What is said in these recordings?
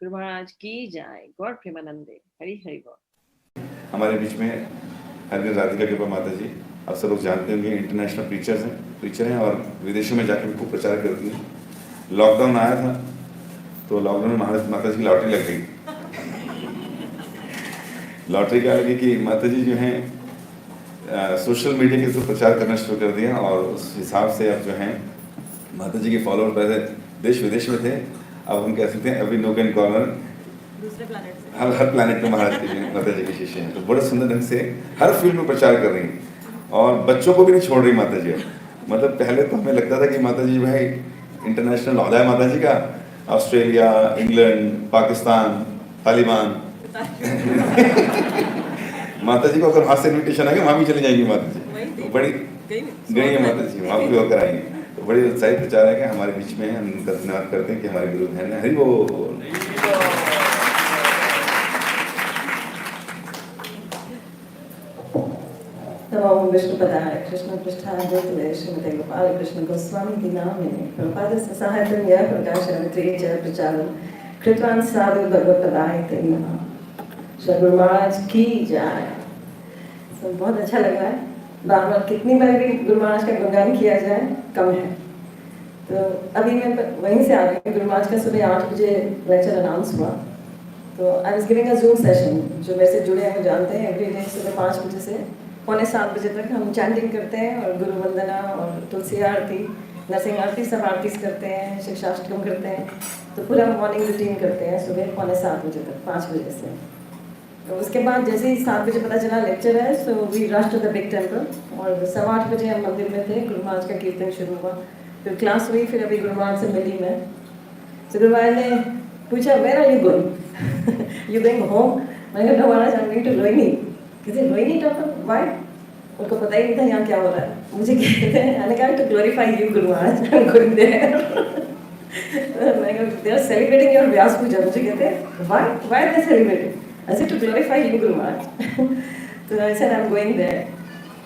गुरु महाराज की जय। गौर प्रेमानंदे। हरि हरि बोल। हमारे बीच में हरिहर राधिका कृपा माता जी, आप सब लोग जानते होंगे, इंटरनेशनल प्रीचर हैं और विदेशों में जाकर खूब प्रचार करती हैं। लॉकडाउन आया था तो लॉकडाउन में महाराज माता जी की लॉटरी लग गई। लॉटरी क्या लगी कि माता जी जो हैं सोशल मीडिया के थ्रू प्रचार करना शुरू कर दिया और उस हिसाब से अब जो हैं माता जी के फॉलोअर पहले देश विदेश में थे, अब हम कह सकते हैं एवरी नोक एंड कॉर्नर दूसरे प्लैनेट से हर प्लैनेट में महाराज के माता जी के शिष्य हैं। तो बड़े सुंदर ढंग से हर फील्ड में प्रचार कर रही हैं और बच्चों को भी नहीं छोड़ रही माता जी। मतलब पहले तो हमें लगता था कि माता जी जो है इंटरनेशनल औहदा है माता जी का, ऑस्ट्रेलिया, इंग्लैंड, पाकिस्तान, तालिबान माता जी को अगर वहाँ से इन्विटेशन आ गया वहाँ भी चली जाएंगी माता जी। तो बड़ी गई है माता जी, वहाँ भी होकर आएंगे। तो बड़ी उत्साहित प्रचार है कि हमारे बीच में हम उनका धन्यवाद करते हैं कि हमारे गुरु बहन है। हरि बोल। नमो विष्णुपदाय कृष्णपृष्ठाय भूतले श्रीमते गोपाल कृष्ण गोस्वामी नामिने प्रपादस्य सहायतं यः प्रकाशयन्ति च प्रचारं कृतवान् साधु भगवत्पदाय ते नमः। श्री गुरु महाराज की जय। सब बहुत अच्छा लग रहा है, बार बार कितनी बार भी गुरु महाराज का गुणगान किया जाए कम है। तो अभी मैं वहीं से आ रही हूँ। गुरु महाराज का सुबह 8 बजे लेक्चर अनाउंस हुआ, तो I was giving a Zoom session. जो मेरे से जुड़े हैं वो जानते हैं, एवरी डे सुबह 5 बजे से पौने 7 बजे तक हम चैंटिंग करते हैं और गुरु वंदना और तुलसी आरती, नरसिंह आरती, सब आरतीस करते हैं, शिक्षाष्टकम करते हैं। तो पूरा मॉर्निंग रूटीन करते हैं सुबह पौने 7 बजे तक, 5 बजे से। तो उसके बाद जैसे ही 7 बजे पता चला लेक्चर है, so we rush to the big temple और 8:15 बजे हम मंदिर में थे। गुरु महाराज का कीर्तन शुरू हुआ, फिर क्लास हुई, फिर अभी गुरु महाराज से मिली मैं। तो गुरु महाराज ने पूछा, where are you going? You going home? मैंने कहा, no Maharaj, I am going to Rohini. कहते रोहिणी टेम्पल? व्हाई? उनको पता ही नहीं था यहाँ क्या हो रहा है। मुझे कहते हैं, मैंने कहा टू ग्लोरीफाई यू गुरु महाराज, आई एम गोइंग देयर। मैंने कहा दे आर सेलिब्रेटिंग योर व्यास पूजा। मुझे कहते हैं why why they celebrating? I said to glorify you Guru Maharaj. तो I said I'm going there.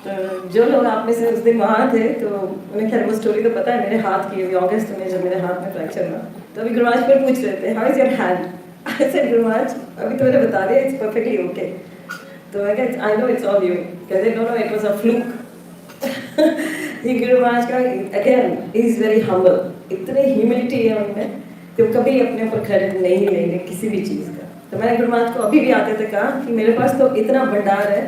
तो जो लोग आप में से उस दिन वहाँ थे तो उन्हें खैर वो स्टोरी तो पता है मेरे हाथ की। अभी अगस्त में जब मेरे हाथ में फ्रैक्चर हुआ तो अभी गुरु महाराज फिर पूछ रहे थे, how is your hand? I said Guru Maharaj अभी तो मैंने बता दिया, इट्स परफेक्टली ओके। तो मैं कहती I know it's all you. कहते no no it was a fluke. ये गुरु महाराज का अगेन इज वेरी हम्बल। इतने ह्यूमिलिटी है उनमें कि वो कभी अपने ऊपर क्रेडिट नहीं लेंगे किसी भी चीज़ का। तो मैंने गुरु महाराज को अभी भी आते थे कहा कि मेरे पास तो इतना भंडार है,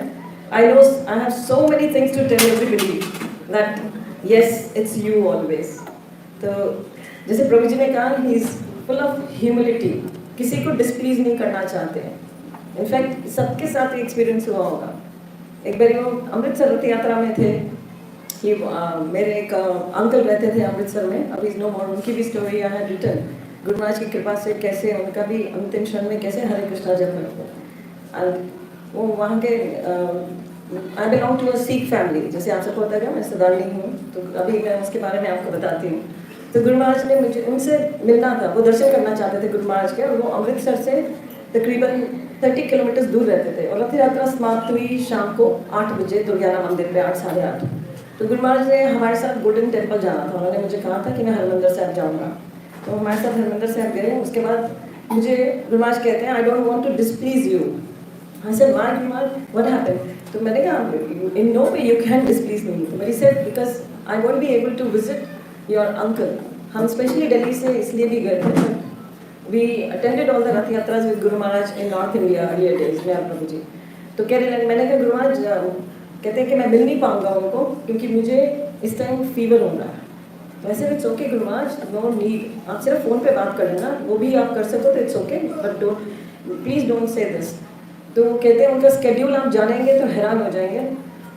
I know I have so many things to tell everybody that yes it's you always. तो जैसे प्रभु जी ने कहा, he is full of humility, किसी को डिस्प्लीज नहीं करना चाहते हैं। इनफैक्ट सबके साथ ही एक्सपीरियंस हुआ होगा। एक बार वो अमृतसर रथ यात्रा में थे कि मेरे एक अंकल रहते थे अमृतसर में, अभी इज नो मोर। उनकी भी story I have written. Guru Maharaj की कृपा से कैसे उनका भी अंतिम क्षण में कैसे हरे कृष्णा जप करते हैं। वो वहाँ के I belong to a Sikh family, जैसे आप सबको पता है मैं सदारनी हूँ, तो अभी मैं उसके बारे में आपको बताती हूँ। तो गुरु महाराज ने मुझे उनसे मिलना था, वो दर्शन करना चाहते थे गुरु महाराज के, और वो अमृतसर से तकरीबन 30 किलोमीटर दूर रहते थे। और रथ यात्रा समाप्त हुई शाम को 8 बजे दुर्गाना मंदिर पे, 8 साढ़े 8। तो गुरु महाराज ने हमारे साथ गोल्डन टेम्पल जाना था। उन्होंने मुझे कहा था कि मैं हरमंदिर साहब जाऊँगा, तो हमारे साथ हरमंदिर साहब गए। उसके बाद मुझे गुरु महाराज कहते हैं, I don't want to displease you. I said why Guru Maharaj, what happened? तो मैंने कहा in no way you can displease me. But he said because I won't be able to visit your uncle. हम स्पेशली दिल्ली से इसलिए भी गए थे, we attended all the Rath यात्रास with Guru Maharaj in north India earlier days में। प्रभु जी तो कह रहे, मैंने कहा गुरु महाराज, कहते हैं कि मैं मिल नहीं पाऊंगा उनको क्योंकि मुझे इस टाइम फीवर हो रहा है। वैसे it's okay Guru Maharaj, no need, आप सिर्फ फ़ोन पे बात कर लेना, वो भी आप कर सको तो it's okay, but don't please don't say this. तो कहते हैं उनका स्केड्यूल आप जानेंगे तो हैरान हो जाएंगे।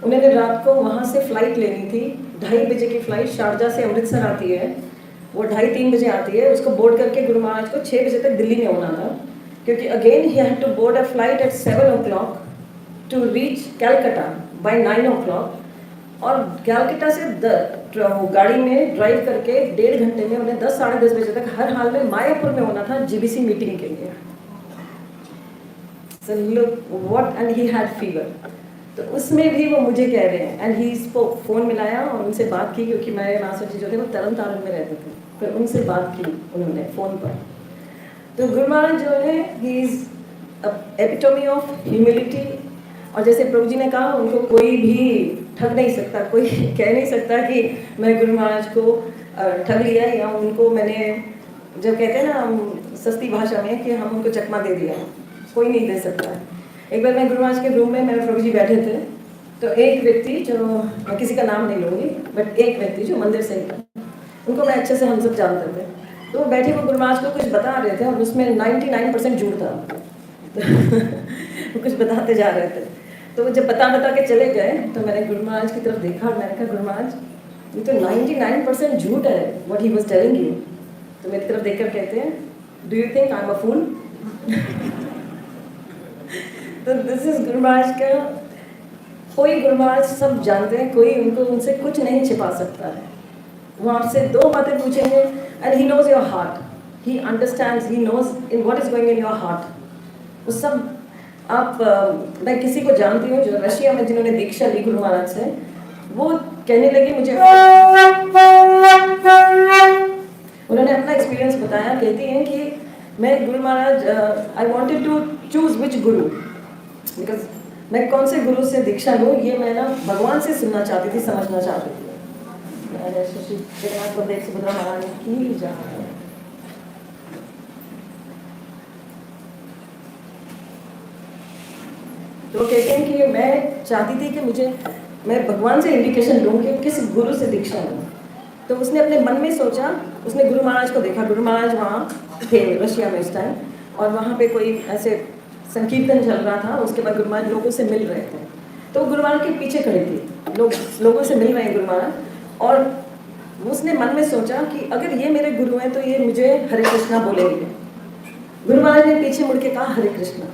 उन्होंने रात को वहाँ से फ़्लाइट लेनी थी, 2:30 बजे की फ़्लाइट शारजा से अमृतसर आती है, वो 2:30-3 बजे आती है। उसको बोर्ड करके गुरु महाराज को 6 बजे तक दिल्ली में होना था, क्योंकि again he had to board a flight at 7 o'clock to reach Calcutta by 9 o'clock। और कैलकाटा से गाड़ी में ड्राइव करके 1.5 घंटे में उन्हें 10 साढ़े 10 बजे तक हर हाल में मायापुर में होना था जीबीसी मीटिंग के लिए। So look what, and he had fever। तो उसमें भी वो मुझे कह रहे हैं, एंड ही स्पोक, फ़ोन मिलाया और उनसे बात की, क्योंकि मेरे मास्टर जी जो थे वो तरन तारण में रहते थे, फिर उनसे बात की उन्होंने फ़ोन पर। तो गुरु महाराज जो है he is epitome of humility. और जैसे प्रभु जी ने कहा, उनको कोई भी ठग नहीं सकता, कोई कह नहीं सकता कि मैं गुरु महाराज को ठग लिया, या उनको मैंने, जब कहते हैं ना हम सस्ती भाषा में कि हम उनको चकमा दे दिया, कोई नहीं दे सकता है। एक बार मैं गुरु महाराज के रूम में, मेरे प्रभु जी बैठे थे, तो एक व्यक्ति, जो मैं किसी का नाम नहीं लूँगी, बट एक व्यक्ति जो मंदिर से ही था, उनको मैं अच्छे से हम सब जानते थे, तो वो बैठे वो गुरु महाराज को कुछ बता रहे थे और उसमें 99% झूठ था। वो कुछ बताते जा रहे थे, तो वो जब बता के चले गए, तो मैंने गुरु महाराज की तरफ देखा और मैंने कहा, गुरु महाराज ये तो 99% झूठ है what he was telling you. तो मेरी तरफ देखकर कहते हैं, do you think I am a fool? तो दिस इज गुरु महाराज का। कोई गुरु महाराज सब जानते हैं, कोई उनसे कुछ नहीं छिपा सकता है। वो आपसे दो बातें पूछेंगे and he knows your heart, he understands, he knows in what is going in your heart. वो सब आप मैं किसी को जानती हूँ जो रशिया में जिन्होंने दीक्षा ली गुरु महाराज से, वो कहने लगे मुझे, उन्होंने अपना एक्सपीरियंस बताया, कहती हैं कि मैं गुरु महाराज I wanted to choose which guru, because मैं कौन से गुरु से दीक्षा लूँ, ये मैं ना भगवान से सुनना चाहती थी, समझना चाहती थी। जगन्नाथ बलदेव सुभद्रा महाराज की जहाँ है। तो कहते हैं कि मैं चाहती थी कि मैं भगवान से इंडिकेशन लूँ कि किस गुरु से दीक्षा लूँ। तो उसने अपने मन में सोचा, उसने गुरु महाराज को देखा, गुरु महाराज वहाँ थे रशिया में इस टाइम, और वहाँ पे कोई ऐसे संकीर्तन चल रहा था, उसके बाद गुरु महाराज लोगों से मिल रहे थे, तो गुरु महाराज के पीछे खड़े थे, लोगों से मिल रहे हैं गुरु महाराज, और उसने मन में सोचा कि अगर ये मेरे गुरु हैं तो ये मुझे हरे कृष्णा बोलेंगे। गुरु महाराज ने पीछे मुड़ के कहा हरे कृष्णा,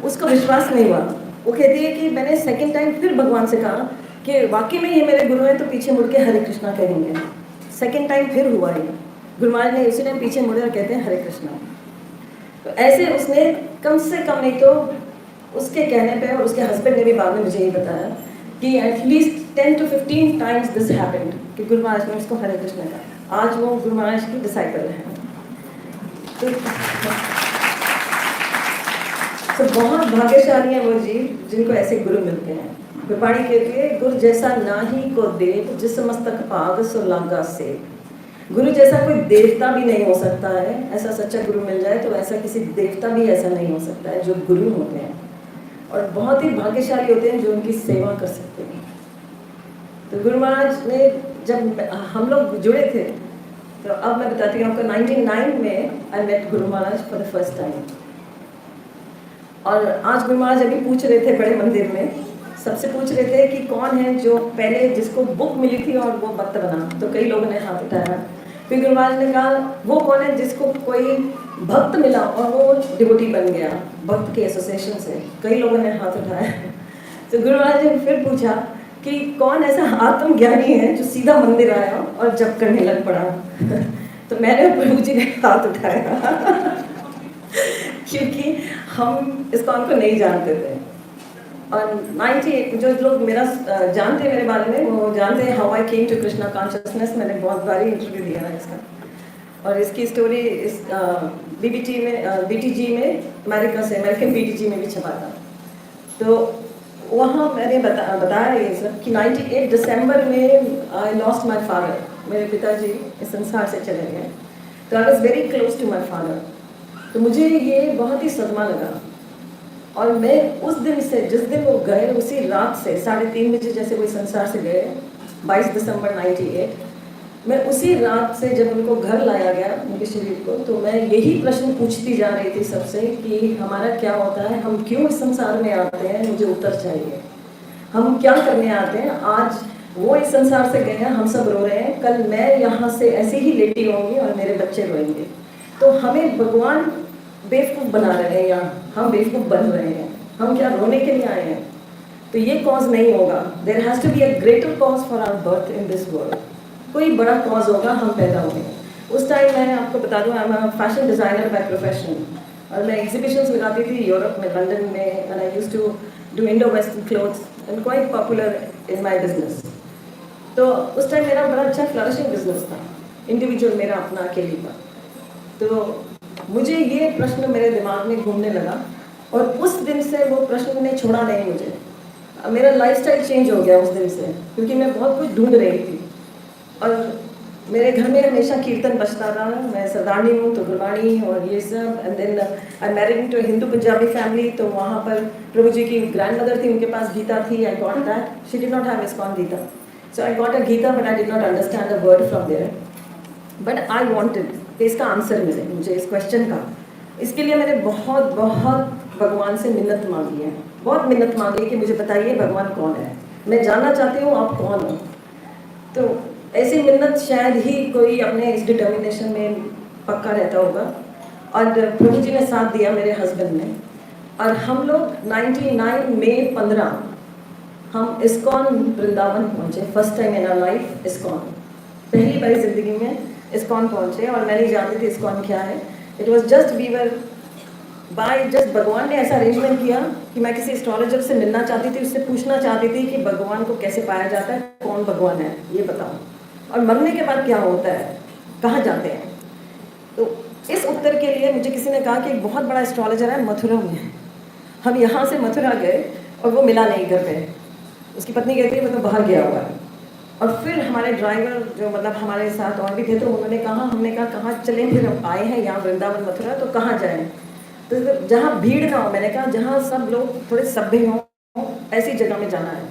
उसको विश्वास नहीं हुआ। वो कहती है कि मैंने सेकंड टाइम फिर भगवान से कहा कि वाकई में ये मेरे गुरु हैं, तो पीछे मुड़ के हरे कृष्णा कहेंगे। सेकंड टाइम फिर हुआ ये, गुरु महाराज ने उसी टाइम पीछे मुड़े और कहते हैं हरे कृष्णा। तो ऐसे उसने कम से कम नहीं तो उसके कहने पे, और उसके हस्बैंड ने भी बाद में मुझे ये बताया कि at least 10 to 15 times this happened कि गुरु महाराज ने उसको हरे कृष्णा कहा। आज वो गुरु महाराज की डिसाइपल है। तो बहुत भाग्यशाली है वो जीव जिनको ऐसे गुरु मिलते हैं। गुरबाणी कहती है, गुरु जैसा नाही को देव, जिस मस्तक पाग सो लागा से। गुरु जैसा कोई देवता भी नहीं हो सकता है। ऐसा सच्चा गुरु मिल जाए तो ऐसा किसी देवता भी ऐसा नहीं हो सकता है जो गुरु होते हैं, और बहुत ही भाग्यशाली होते हैं जो उनकी सेवा कर सकते हैं। तो गुरु महाराज ने जब हम लोग जुड़े थे, तो अब मैं बताती हूँ आपको, 99 में I met Guru Maharaj for the first time. और आज गुरु महाराज अभी पूछ रहे थे बड़े मंदिर में, सबसे पूछ रहे थे कि कौन है जो पहले जिसको बुक मिली थी और वो भक्त बना। तो कई लोगों ने हाथ उठाया। फिर गुरु महाराज ने कहा वो कौन है जिसको कोई भक्त मिला और वो डिवोटी बन गया भक्त के एसोसिएशन से। कई लोगों ने हाथ उठाया। तो गुरु महाराज ने फिर पूछा कि कौन ऐसा आत्मज्ञानी है जो सीधा मंदिर आया और जप करने लग पड़ा। तो मैंने प्रभु जी ने हाथ उठाया क्योंकि हम इस कौन को नहीं जानते थे। और 98 जो लोग मेरा जानते हैं मेरे बारे में, वो जानते हैं how I came to Krishna consciousness. मैंने बहुत बारी इंटरव्यू दिया है इसका, और इसकी स्टोरी इस बीटीजी में अमेरिका से, अमेरिकन बीटीजी में भी छपा था। तो वहाँ मैंने बताया ये सब कि 98 दिसंबर में आई लॉस्ट माई फादर। मेरे पिताजी इस संसार से चले गए। तो I was very close to my father. तो मुझे ये बहुत ही सदमा लगा। और मैं उस दिन से, जिस दिन वो गए, उसी रात से 3:30 बजे जैसे कोई संसार से गए, 22 दिसंबर 98, मैं उसी रात से जब उनको घर लाया गया उनके शरीर को, तो मैं यही प्रश्न पूछती जा रही थी सबसे कि हमारा क्या होता है, हम क्यों इस संसार में आते हैं, मुझे उत्तर चाहिए। हम क्या करने आते हैं। आज वो इस संसार से गए हैं, हम सब रो रहे हैं, कल मैं यहाँ से ऐसे ही लेटी रहूँगी और मेरे बच्चे रोएंगे। तो हमें भगवान बेवकूफ़ बना रहे हैं या हम बेवकूफ़ बन रहे हैं। हम क्या रोने के लिए आए हैं? तो ये कॉज नहीं होगा। There has to be a greater cause for our birth in this world. कोई बड़ा कॉज होगा, हम पैदा हुए हैं। उस टाइम मैं आपको बता दूँ, I am a fashion designer by profession, और मैं एग्जीबिशंस लगाती थी यूरोप में, लंदन में, and I used to do Indo western clothes and quite popular in my business. तो उस टाइम मेरा बड़ा अच्छा फ्लरिशिंग बिजनेस था, इंडिविजुअल मेरा अपना अकेले का। तो मुझे ये प्रश्न मेरे दिमाग में घूमने लगा और उस दिन से वो प्रश्न ने छोड़ा नहीं मुझे। मेरा लाइफस्टाइल चेंज हो गया उस दिन से, क्योंकि मैं बहुत कुछ ढूंढ रही थी। और मेरे घर में हमेशा कीर्तन बजता था, मैं सरदारनी हूँ तो गुरबाणी और ये सब। And then I married to Hindu Punjabi family, तो वहाँ पर प्रभु जी की ग्रैंड मदर थी, उनके पास गीता थी। I got that. She did not have ISKCON Gita, so I got a Gita, but I did not understand a word from there. But I wanted कि इसका आंसर मिले मुझे इस क्वेश्चन का। इसके लिए मैंने बहुत बहुत भगवान से मिन्नत मांगी है, बहुत मिन्नत मांगी कि मुझे बताइए भगवान कौन है, मैं जानना चाहती हूँ आप कौन हो। तो ऐसी मिन्नत शायद ही कोई अपने इस डिटर्मिनेशन में पक्का रहता होगा। और प्रभु जी ने साथ दिया मेरे हस्बैंड ने, और हम लोग 99 मई 15 हम इस्कॉन वृंदावन पहुँचे। First time in our life ISKCON, पहली बार जिंदगी में इस्कॉन पहुँचे। और मैं नहीं जानती थी इस्कॉन क्या है। It was just we were by just, भगवान ने ऐसा अरेंजमेंट किया कि मैं किसी एस्ट्रोलॉजर से मिलना चाहती थी, उससे पूछना चाहती थी कि भगवान को कैसे पाया जाता है, कौन भगवान है ये बताओ, और मरने के बाद क्या होता है, कहाँ जाते हैं। तो इस उत्तर के लिए मुझे किसी ने कहा कि एक बहुत बड़ा एस्ट्रोलॉजर है मथुरा में। हम यहाँ से मथुरा गए और वो मिला नहीं घर पे। उसकी पत्नी कहती है वो तो बाहर गया हुआ है। और फिर हमारे ड्राइवर जो मतलब हमारे साथ और भी थे, तो उन्होंने कहा, हमने कहा कहाँ चलें, फिर हम आए हैं यहाँ वृंदावन मथुरा, तो कहाँ जाएं। तो जहाँ भीड़ ना हो, मैंने कहा जहाँ सब लोग थोड़े सभ्य हों, ऐसी जगह में जाना है।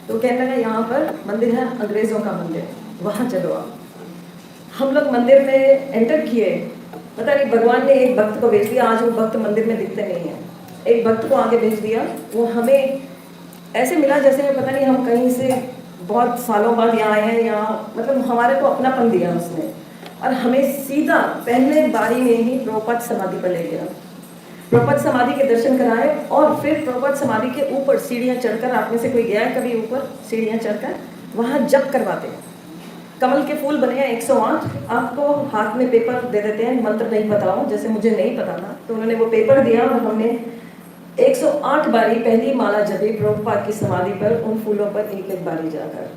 तो कहने लगा यहाँ पर मंदिर है अंग्रेज़ों का मंदिर, वहाँ चलो आप। हम लोग मंदिर में एंटर किए, पता नहीं भगवान ने एक भक्त को भेज दिया। आज वो भक्त मंदिर में दिखते नहीं हैं। एक भक्त को आगे भेज दिया, वो हमें ऐसे मिला जैसे पता नहीं हम कहीं से बहुत सालों बाद यहाँ आए हैं, यहाँ मतलब हमारे को अपनापन दिया उसने। और हमें सीधा पहले बारी में ही प्रभुपाद समाधि पर ले गया। प्रभुपाद समाधि के दर्शन कराए, और फिर प्रभुपाद समाधि के ऊपर सीढ़ियाँ चढ़कर, आप में से कोई गया है कभी ऊपर सीढ़ियाँ चढ़कर, वहाँ जप करवाते हैं। कमल के फूल बने हैं 108, आपको हाथ में पेपर दे देते हैं, मंत्र नहीं पता हो, जैसे मुझे नहीं पता था, तो उन्होंने वो पेपर दिया और हमने 108 बारी पहली माला जपी प्रभुपाद की समाधि पर, उन फूलों पर एक एक बारी जाकर।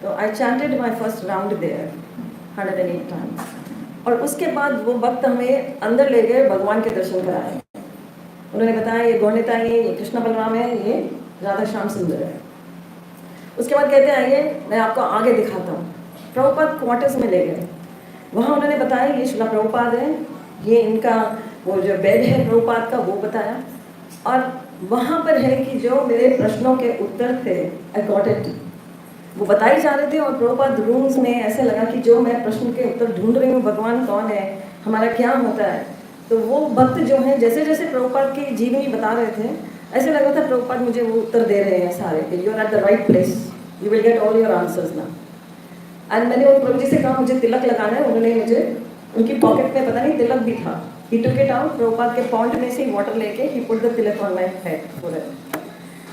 तो I chanted my first round there 108 times. और उसके बाद वो वक्त हमें अंदर ले गए, भगवान के दर्शन कराए। उन्होंने बताया ये गौणिता है, ये कृष्ण बलराम है, ये राधा श्याम सुंदर है। उसके बाद कहते हैं आइए मैं आपको आगे दिखाता हूँ। प्रभुपाद क्वार्टर्स में ले गए, वहाँ उन्होंने बताया ये शिला प्रभुपाद है, ये इनका वो जो बेड है प्रभुपाद का वो बताया। और वहाँ पर है कि जो मेरे प्रश्नों के उत्तर थे, आई गॉट इट, वो बताई जा रहे थे। और प्रभुपाद रूम्स में ऐसे लगा कि जो मैं प्रश्न के उत्तर ढूंढ रही हूँ, भगवान कौन है, हमारा क्या होता है, तो वो भक्त जो हैं जैसे जैसे प्रभुपाद की जीवनी बता रहे थे, ऐसे लगा था प्रभुपाद मुझे वो उत्तर दे रहे हैं सारे कि you are at the right place, you will get all your answers now. And मैंने उन प्रभु जी से कहा मुझे तिलक लगाना है। उन्होंने मुझे, उनकी पॉकेट में पता नहीं तिलक भी था, he took it out, Prabhupada के पॉन्ड में से वाटर लेके he put the tilak on my head forehead.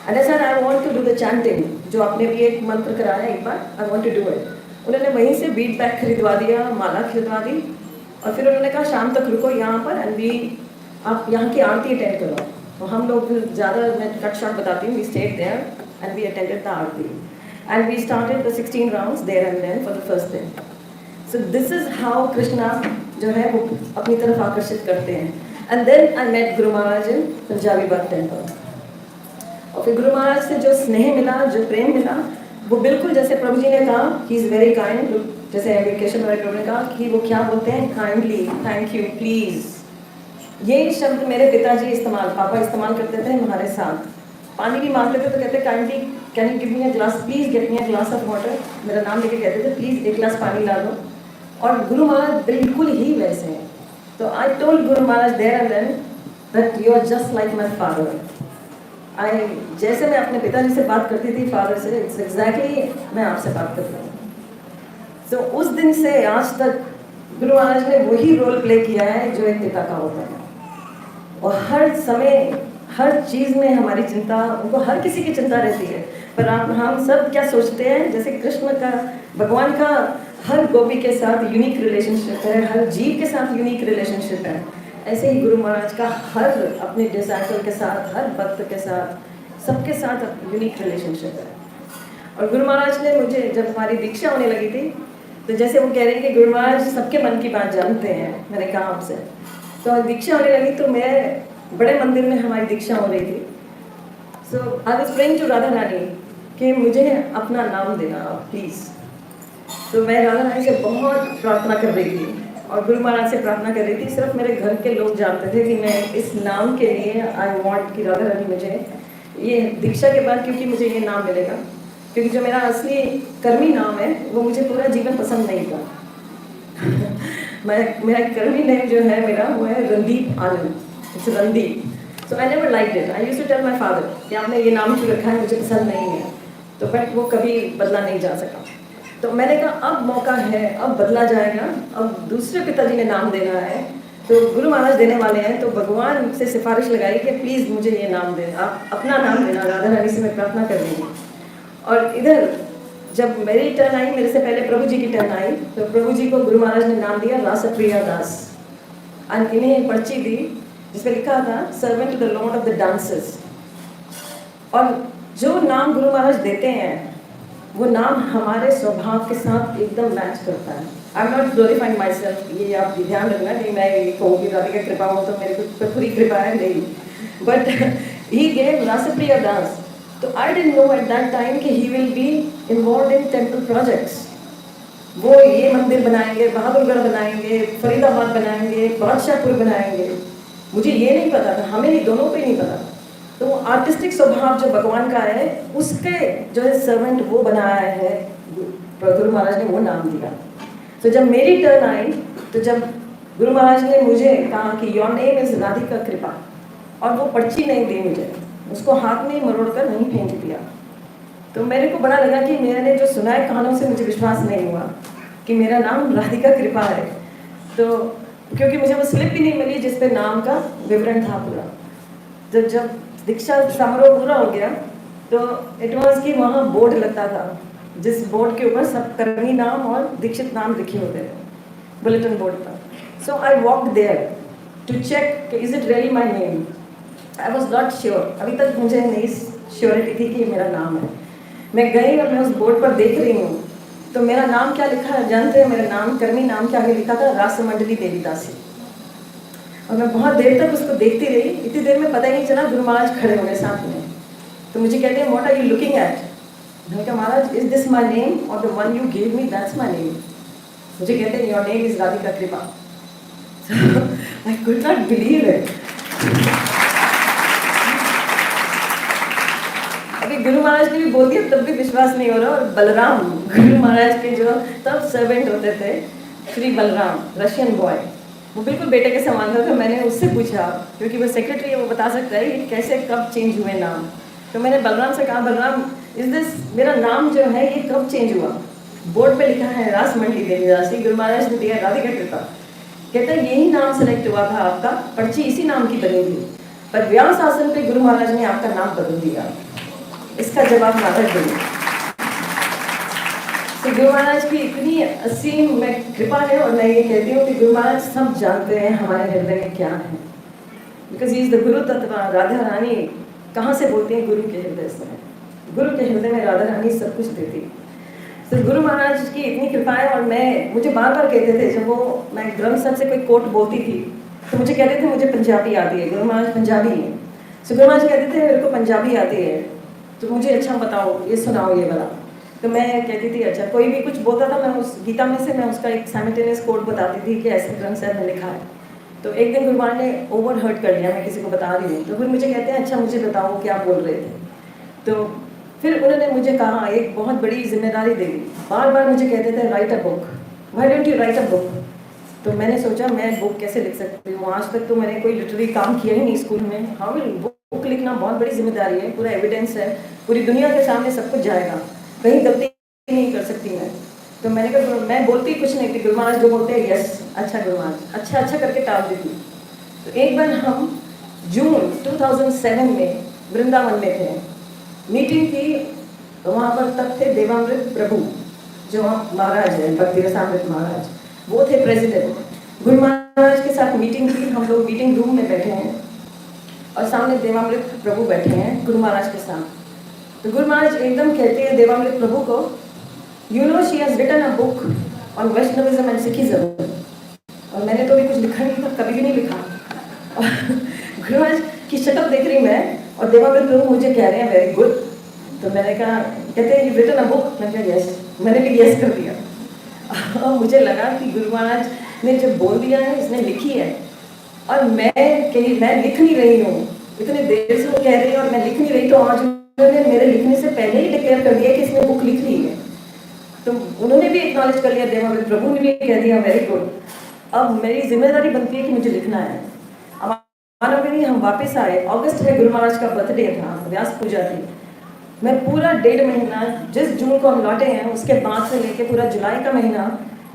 And I said I want to do the chanting, जो आपने भी एक मंत्र कराया एक बार, I want to do it. उन्होंने वहीं से बीट बैग खरीदवा दिया, माला खरीदवा दी, और फिर उन्होंने कहा शाम तक रुको यहाँ पर, एंड भी आप यहाँ की आरती अटेंड करो। तो हम लोग फिर ज़्यादा मैं कट शॉट बताती हूँ, we stayed there and we attended the aarti and we started the 16 rounds there and then for the first day. So this is how Krishna जो है वो अपनी तरफ आकर्षित करते हैं। And then I met Guru Maharaj in Punjabi Bagh temple. और फिर गुरु महाराज से जो स्नेह मिला, जो प्रेम मिला, वो बिल्कुल जैसे प्रभु जी ने कहा ही इज़ वेरी काइंड, जैसे एजुकेशन वाले प्रभु ने कहा कि वो क्या बोलते हैं, काइंडली, थैंक यू, प्लीज़। ये शब्द मेरे पिताजी इस्तेमाल, पापा इस्तेमाल करते थे हमारे साथ। पानी भी मांगते थे तो कहते kindly can you give me a glass, please get me a glass of water. मेरा नाम लेके कहते थे प्लीज़ एक गिलास पानी ला दो। और गुरु महाराज बिल्कुल ही वैसे हैं। तो I told guru Maharaj there and then that you are just like my father. जैसे मैं अपने पिताजी से बात करती थी फादर से, इट्स एग्जैक्टली मैं आपसे बात करती हूँ। तो उस दिन से आज तक गुरु महाराज ने वही रोल प्ले किया है जो एक पिता का होता है। और हर समय हर चीज़ में हमारी चिंता, उनको हर किसी की चिंता रहती है, पर हम सब क्या सोचते हैं, जैसे कृष्ण का, भगवान का हर गोपी के साथ यूनिक रिलेशनशिप है, हर जीव के साथ यूनिक रिलेशनशिप है, ऐसे ही गुरु महाराज का हर अपने डिसाइपल के साथ, हर भक्त के साथ, सबके साथ यूनिक रिलेशनशिप है। और गुरु महाराज ने मुझे, जब हमारी दीक्षा होने लगी थी, तो जैसे वो कह रहे हैं कि गुरु महाराज सबके मन की बात जानते हैं, मैंने कहा आपसे, तो दीक्षा होने लगी तो मैं बड़े मंदिर में हमारी दीक्षा हो रही थी। So I was praying to Radha Rani कि मुझे अपना नाम देना प्लीज़। तो मैं राधा रानी से बहुत प्रार्थना कर रही थी और गुरु महाराज से प्रार्थना कर रही थी। सिर्फ मेरे घर के लोग जानते थे कि मैं इस नाम के लिए आई वांट कि राधा रानी मुझे ये दीक्षा के बाद, क्योंकि मुझे ये नाम मिलेगा, क्योंकि जो मेरा असली कर्मी नाम है वो मुझे पूरा जीवन पसंद नहीं था। मेरा कर्मी नेम जो है मेरा वो है Randeep Anand, it's Randeep. So I never liked it. I used to tell my father कि आपने ये नाम क्यों रखा है, मुझे पसंद नहीं है। तो बट वो कभी बदला नहीं जा सका। तो मैंने कहा अब मौका है, अब बदला जाएगा, अब दूसरे पिताजी ने नाम देना है, तो गुरु महाराज देने वाले हैं। तो भगवान से सिफारिश लगाई कि प्लीज़ मुझे ये नाम दें, आप अपना नाम देना। राधा रानी से मैं प्रार्थना कर रही हूँ। और इधर जब मेरी टर्न आई, मेरे से पहले प्रभु जी की टर्न आई, तो प्रभु जी को गुरु महाराज ने नाम दिया रासप्रिया दास। और इन्हें पर्ची दी जिसमें लिखा था servant to the lord of the dancers. और जो नाम गुरु महाराज देते हैं वो नाम हमारे स्वभाव के साथ एकदम मैच करता है। I am not glorifying my self, ये आप ध्यान रखना कि मैं ये कहूँ कि राधिका कृपा हो तो मेरे को पूरी कृपा है, नहीं। But he gave Raspriya Das. तो I didn't know at that time कि he will be involve in temple projects. वो ये मंदिर बनाएंगे, बहादुरगढ़ बनाएंगे, फरीदाबाद बनाएंगे, बादशाहपुर बनाएंगे। मुझे ये नहीं पता था, हमें नहीं, दोनों को ही नहीं पता। तो वो आर्टिस्टिक स्वभाव जो भगवान का है उसके जो है सर्वेंट वो बनाया है, गुरु महाराज ने वो नाम दिया। तो जब मेरी टर्न आई, तो जब गुरु महाराज ने मुझे कहा कि योर नेम इज राधिका कृपा, और वो पर्ची नहीं दी मुझे, उसको हाथ में ही मरोड़ कर नहीं फेंक दिया, तो मेरे को बड़ा लगा कि मैंने जो सुना है कानों से मुझे विश्वास नहीं हुआ कि मेरा नाम राधिका कृपा है। तो क्योंकि मुझे वो स्लिप भी नहीं मिली जिस पे नाम का विवरण था पूरा। तो जब दीक्षा समारोह पूरा हो गया तो इट वाज कि वहाँ बोर्ड लगता था, जिस बोर्ड के ऊपर सब कर्मी नाम और दीक्षित नाम लिखे होते थे बुलेटिन बोर्ड पर। So I walked there to check कि is it really my name. I was not sure, अभी तक मुझे नहीं श्योरिटी थी कि ये मेरा नाम है। मैं गई और मैं उस बोर्ड पर देख रही हूँ तो मेरा नाम क्या लिखा है जानते हैं? मेरा नाम कर्मी नाम के आगे लिखा था रासमंडली देवीदासी। और मैं बहुत देर तक उसको देखती रही, इतनी देर में पता ही नहीं चला गुरु महाराज खड़े हो गए साथ में। तो मुझे कहते हैं what are you looking at? मैंने कहा Maharaj is this my name और the one you give me that's my name. मुझे कहते हैं your name is Radhika Kripa. I could not believe it. अभी गुरु महाराज ने भी बोल दिया तब भी विश्वास नहीं हो रहा। और बलराम गुरु महाराज के जो तब सर्वेंट होते थे, श्री बलराम रशियन बॉय, वो बिल्कुल बेटे के समान था। तो मैंने उससे पूछा, क्योंकि वो सेक्रेटरी है, वो बता सकता है कि कैसे कब चेंज हुए नाम। तो मैंने बलराम से कहा बलराम इज दिस, मेरा नाम जो है ये कब चेंज हुआ? बोर्ड पे लिखा है रासमंडली देवीदासी, गुरु महाराज ने दिया राधिका कृपा। कहता है यही नाम सेलेक्ट हुआ था आपका, पर्ची इसी नाम की बनी थी, पर व्यास आसन पे गुरु महाराज ने आपका नाम बदल दिया। इसका जवाब महाराज देंगे। तो गुरु महाराज की इतनी असीम में कृपा है। और मैं ये कहती हूँ कि गुरु महाराज सब जानते हैं हमारे हृदय में क्या है, बिकॉज ही इज द गुरु तत्व। राधा रानी कहाँ से बोलती हैं? गुरु के हृदय से। गुरु के हृदय में राधा रानी सब कुछ देती। तो गुरु महाराज की इतनी कृपा है। और मुझे बार बार कहते थे, जब वो मैं ग्रंथ साहब से कोई कोट बोलती थी तो मुझे कहते थे मुझे पंजाबी आती है, गुरु महाराज पंजाबी है। तो गुरु महाराज कहते थे मेरे को पंजाबी आती है, तो मुझे अच्छा बताओ, ये सुनाओ ये वाला। तो मैं कहती थी अच्छा, कोई भी कुछ बोलता था मैं उस गीता में से मैं उसका एक साइमल्टेनियस कोड बताती थी कि ऐसे ग्रंथ साहब ने लिखा है। तो एक दिन गुरु महाराज ने ओवर हर्ट कर लिया, मैं किसी को बता रही हूँ। तो फिर मुझे कहते हैं अच्छा मुझे बताओ क्या बोल रहे थे। तो फिर उन्होंने मुझे कहा, एक बहुत बड़ी जिम्मेदारी दे दी। बार बार मुझे कहते थे right a book, why don't you right a book. तो मैंने सोचा मैं बुक कैसे लिख सकती हूँ, आज तक तो मैंने कोई लिटरेरी काम किया ही नहीं स्कूल में। हाँ बुक लिखना बहुत बड़ी जिम्मेदारी है, पूरा एविडेंस है, पूरी दुनिया के सामने सब कुछ जाएगा, कहीं गलती नहीं कर सकती मैं। तो मैंने कहा मैं बोलती कुछ नहीं थी, गुरु महाराज जो बोलते हैं यस अच्छा गुरु महाराज, अच्छा अच्छा करके टाल देती। तो एक बार हम जून 2007 में वृंदावन में थे, मीटिंग थी, तो वहाँ पर तब थे देवामृत प्रभु जो महाराज है, भक्ति रसामृत महाराज, वो थे प्रेसिडेंट। गुरु महाराज के साथ मीटिंग थी, हम लोग मीटिंग रूम में बैठे हैं और सामने देवामृत प्रभु बैठे हैं गुरु महाराज के साथ। तो गुरु महाराज एकदम कहते हैं देवामृत प्रभु को, you know she has written a book on Vaishnavism and Sikhism. और मैंने तो भी कुछ लिखा नहीं था, कभी भी नहीं लिखा। गुरु महाराज की शक्ल देख रही मैं और देवानंद प्रभु मुझे कह रहे हैं वेरी गुड। तो मैंने कहा, कहते हैं यू रिटन अ बुक। मैंने कहा यस, मैंने भी यस कर दिया। और मुझे लगा कि गुरु महाराज ने जब बोल दिया है इसने लिखी है, और मैं लिख नहीं रही हूँ, इतने देर से वो कह रही है और मैं लिख नहीं रही, तो आज उन्होंने मेरे लिखने से पहले ही डिक्लेयर कर दिया कि इसने बुक लिख ली है। तो उन्होंने भी एक्नॉलेज कर लिया, देवानंद प्रभु ने भी कह दिया वेरी गुड। अब मेरी जिम्मेदारी बनती है कि मुझे लिखना है। अब हम वापस आए, अगस्त में गुरु महाराज का बर्थडे था, व्यास पूजा थी। मैं पूरा 1.5 महीना, जिस जून को हम लौटे हैं उसके बाद से लेके पूरा जुलाई का महीना,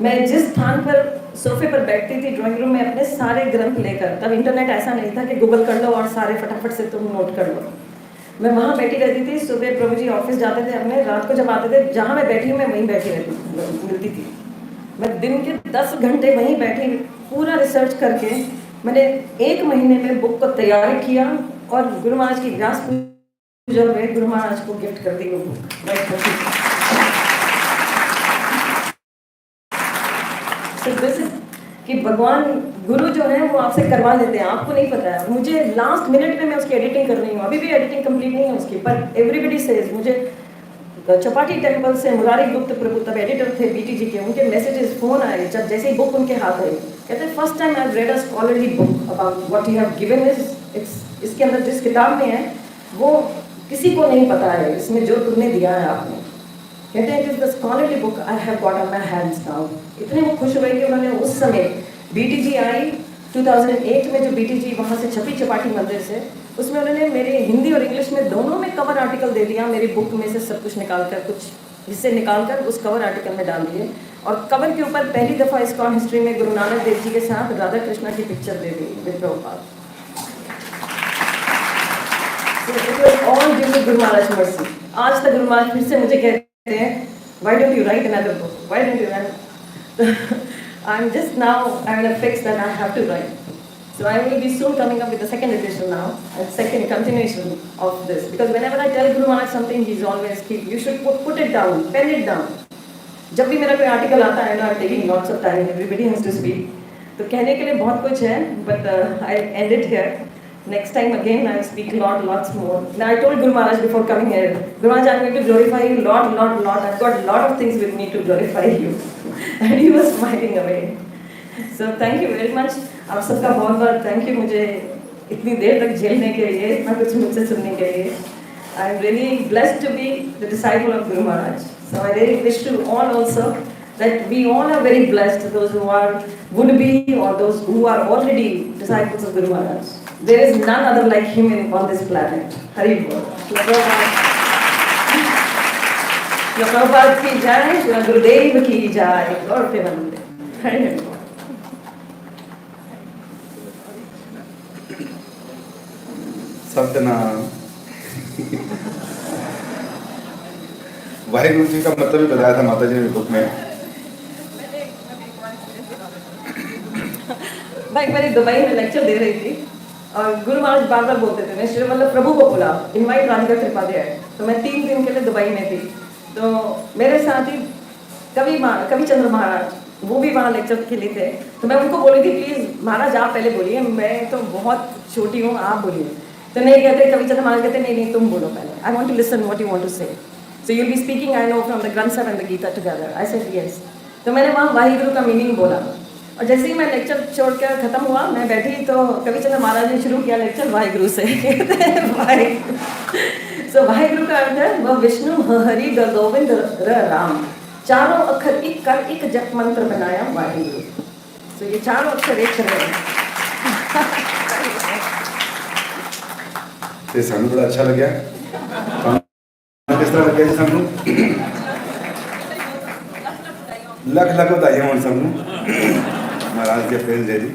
मैं जिस स्थान पर सोफे पर बैठती थी ड्राइंग रूम में अपने सारे ग्रंथ लेकर, तब इंटरनेट ऐसा नहीं था कि गूगल कर लो और सारे फटाफट से तुम नोट कर लो, मैं वहाँ बैठी रहती थी। सुबह प्रभु जी ऑफिस जाते थे अपने, रात को जब आते थे, जहाँ मैं बैठी हूँ मैं वहीं बैठी रहती मिलती थी। मैं दिन के 10 घंटे वहीं बैठी, पूरा रिसर्च करके मैंने 1 महीने में बुक को तैयार किया और गुरु महाराज की व्यास पूजा में गुरु महाराज को गिफ्ट कर दी वो बुक। कि भगवान गुरु जो है वो आपसे करवा लेते हैं, आपको नहीं पता है। मुझे लास्ट मिनट में मैं उसकी एडिटिंग कर रही हूँ, अभी भी एडिटिंग कंप्लीट नहीं है उसकी, पर एवरीबडी सेज मुझे चौपाटी टेम्पल से मुरारी गुप्त प्रभु तब एडिटर थे बीटीजी के, उनके मैसेजेस फोन आए जब जैसे ही बुक उनके हाथ आई, कहते first time I read a scholarly book about what you have given is, इसके अंदर जिस किताब में है वो किसी को नहीं पता है, इसमें जो तुमने दिया है आपने। कहते हैं it is the scholarly book I have got on my hands now. इतने वो खुश हुए कि उन्होंने उस समय बीटीजी आई 2008 में, जो बीटीजी वहाँ से छपी चौपाटी मंदिर से, उसमें उन्होंने मेरे हिंदी और इंग्लिश में दोनों में कवर आर्टिकल दे दिया, मेरी बुक में से सब कुछ निकालकर, कुछ हिस्से निकालकर उस कवर आर्टिकल में डाल दिए। और कवर के ऊपर पहली दफ़ा इस्कॉन हिस्ट्री में गुरु नानक देव जी के साथ राधा कृष्णा की पिक्चर दे दी with Prabhupada. All due to Guru Maharaj mercy. आज तक गुरु महाराज फिर से मुझे कहते हैं why don't you right another book, why don't you right. I'm just now, I'm in a fix that I have to write. So I will be soon coming up with the second edition now, and second continuation of this. Because whenever I tell Guru Maharaj something, he's always keep, you should put it down, pen it down. जब भी मेरा कोई article आता है, I'm taking lots of time, everybody has to speak. तो कहने के लिए बहुत कुछ है, but I end it here. Next time again, I will speak lots more. Now I told Guru Maharaj before coming here, Guru Maharaj, I'm going to glorify you lot. I've got a lot of things with me to glorify you. And he was smiling away. So thank you very much. आप सबका बहुत thank you मुझे इतनी देर तक झेलने के लिए, इतना कुछ मुझसे सुनने के लिए. I'm really blessed to be the disciple of Guru Maharaj. So I really wish to all also that we all are very blessed, those who are would be or those who are already disciples of Guru Maharaj. There is none other like him on this planet. Hari Bol. Shri Prabhupada ki jai, Shri Gurudev ki jai. Lord Premanande. Hari Bol. Satyanarayan. Waheguru ji का मतलब भी बताया था माता जी ने book में। भाई मैंने दुबई में लेक्चर दे रही थी और गुरु महाराज बार बोलते थे, मैं श्री वल्लभ प्रभु को बोला इनवाइट राधिका त्रिपाठी है, तो मैं 3 दिन के लिए दुबई में थी। तो मेरे साथ ही कवि चंद्र महाराज, वो भी वहाँ लेक्चर के लिए थे। तो मैं उनको बोली थी प्लीज़ महाराज आप पहले बोलिए, मैं तो बहुत छोटी हूँ, आप बोलिए। तो नहीं कहते, कवि चंद्र महाराज कहते नहीं तुम बोलो पहले, I want to listen what you want to say, so you will be speaking I know from the Granth Sahib and the Gita together. I said yes. तो मैंने वहाँ वाहिगुरु का मीनिंग बोला और जैसे ही मैं लेक्चर छोड़कर खत्म हुआ, मैं बैठी तो कवि चंद्र महाराज ने शुरू किया लेक्चर वाहिगुरु से। सो वाहिगुरु का अर्थ है वह विष्णु हरि गोविंद राम, चारों अक्षर एक कर एक जप मंत्र बनाया वाहिगुरु। सो ये चारों अक्षर एक तरह ते सानू बड़ा अच्छा लगे। किस तरह लगे जी सानू? लख बधाई हो सानू महाराज के प्रेम दे दी।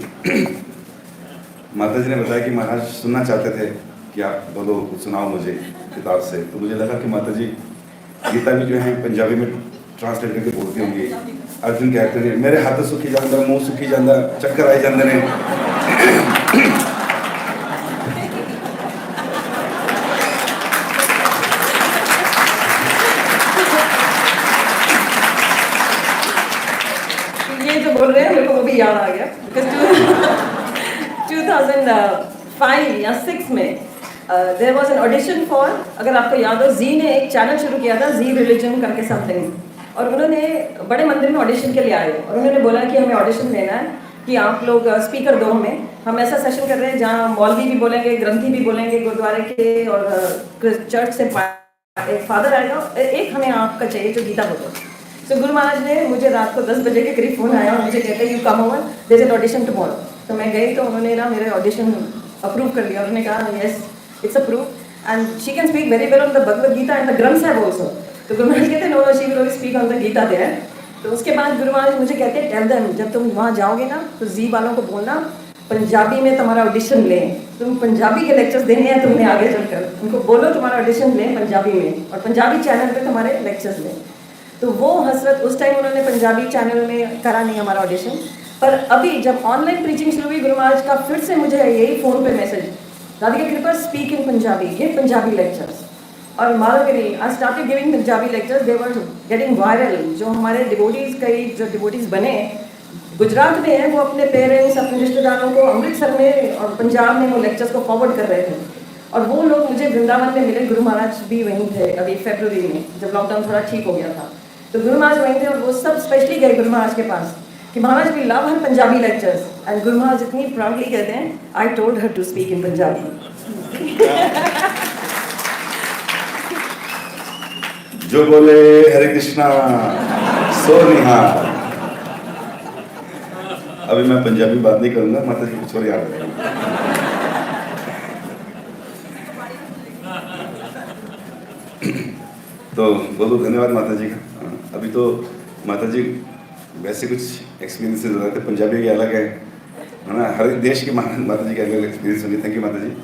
माता जी ने बताया कि महाराज सुनना चाहते थे कि आप बोलो कुछ सुनाओ मुझे किताब से, तो मुझे लगा कि माता जी गीता भी जो है पंजाबी में ट्रांसलेट करके बोलती होंगी। अर्जुन कहते हैं मेरे हाथ सुखी जाता, मुँह सुखी जाता, चक्कर आई जाते हैं। बोल रहे हैं मेरे को वो भी याद आ गया। 5 या 6 में there was an audition for, अगर आपको याद हो, जी ने एक चैनल शुरू किया था, जी रिलीजन करके समथिंग, और उन्होंने बड़े मंदिर में ऑडिशन के लिए आए और उन्होंने बोला कि हमें ऑडिशन देना है कि आप लोग स्पीकर दो हमें, हम ऐसा सेशन कर रहे हैं जहाँ मौलवी भी बोलेंगे, ग्रंथी भी बोलेंगे गुरुद्वारे के, और चर्च से एक फादर आएगा, एक हमें आपका चाहिए जो गीता बोलो। तो गुरु महाराज ने मुझे रात को 10 बजे के करीब फ़ोन आया और मुझे कहते हैं you come over, there is an audition tomorrow. तो मैं गई तो उन्होंने ना मेरे ऑडिशन अप्रूव कर दिया, उन्होंने कहा yes it's approve and she can speak very well on the Bhagavad Gita and the Granth Sahib also. तो गुरु महाराज कहते no no she will speak on the Gita there. तो उसके बाद गुरु महाराज मुझे कहते हैं टेल देम, जब तुम वहाँ जाओगे ना तो जी वालों को बोलना पंजाबी में तुम्हारा ऑडिशन लें, तुम पंजाबी के लेक्चर्स देने हैं तुमने आगे चलकर, उनको बोलो तुम्हारा ऑडिशन लें पंजाबी में और पंजाबी चैनल पे तुम्हारे लेक्चर्स लें। तो वो हसरत उस टाइम उन्होंने पंजाबी चैनल में करा नहीं हमारा ऑडिशन, पर अभी जब ऑनलाइन प्रीचिंग शुरू हुई गुरु महाराज का फिर से मुझे यही फ़ोन पे message, Radhika Krupa speak in Punjabi, give Punjabi lectures. और मालवरी I started giving Punjabi lectures, they were getting viral. जो हमारे डिवोटीज़ कई जो डिवोटीज़ बने गुजरात में हैं, वो अपने पेरेंट्स अपने रिश्तेदारों को अमृतसर में और पंजाब में वो लेक्चर्स को फॉरवर्ड कर रहे थे। और वो लोग मुझे वृंदावन में मिले, गुरु महाराज भी वहीं थे अभी फरवरी में जब लॉकडाउन थोड़ा ठीक हो गया था, तो गुरु महाराज वहीं थे और वो सब स्पेशली गए गुरु महाराज के पास कि Maharaj we love her Punjabi lectures, and guru Maharaj इतनी प्राउडली कहते हैं I told her to speak in Punjabi. जो बोले हरे कृष्णा सो निहाल। अभी मैं पंजाबी बात नहीं करूंगा, माता जी कुछ और याद रखेंगे। तो बहुत बहुत धन्यवाद माता जी का। अभी तो माता जी वैसे कुछ एक्सपीरियंसेस हो रहे थे, पंजाबी के अलग है ना, हर एक देश की माता जी का अलग एक्सपीरियंस होंगे। थैंक यू माता जी।